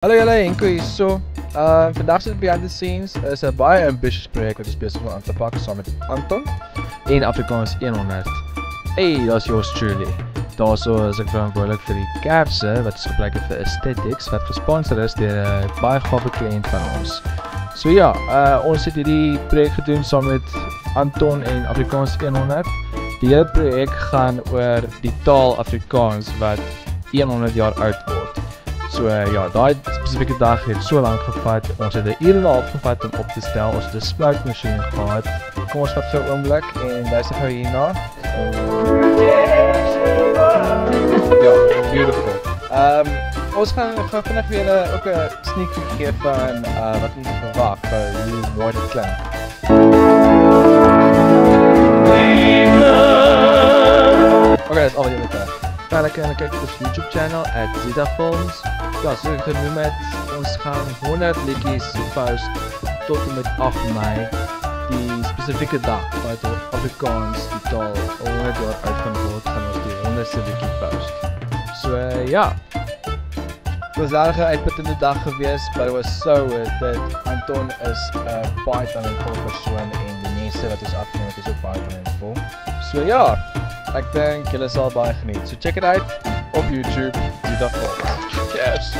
Hallo julle, Henko hierso. Vandag se behind the scenes is 'n baie ambitious projek wat ons besig is om aan te pak saam met Anton en Afrikaans 100. Hey, daar's yours truly. Daarso is ek verantwoordelik vir die kerse wat ons gebruik het vir Aesthetics wat gesponsor is deur 'n baie gawe kliënt van ons. So ja, ons het hierdie projek gedoen saam met Anton en Afrikaans 100. Die hele projek gaan oor die taal Afrikaans wat 100 jaar oud word. So ja, daai spesifieke dag het so lank gevat. Ons het 'n uur en 'n half gevat om op te stel. Ons het 'n spuitmasjien gehad. Kom ons vat vir 'n oomblik en luister gou hierna. Ja, beautiful. Ons gaan vinnig weer ook 'n sneak peek gee van wat ons verwag, hoe mooi dit klink. Okay, dat is al wat jy weet. Verder kan jy kyk op ons YouTube channel @ZitaFilms. Ja, soos ek genoem het, ons gaan 100 liedjies post tot en met 8 Mei. Die spesifieke dag wat Afrikaans die taal 100 jaar oud gaan word, gaan ons die 100ste liedjie post. So ja, het was regtig 'n uitputtende dag geweest, but it was so worth it. Anton is 'n baie talentvolle persoon en die mense wat ons afneem is ook baie talentvol. So ja, ek dink julle sal baie geniet. So check it out op YouTube, ZitaFilms. Yes.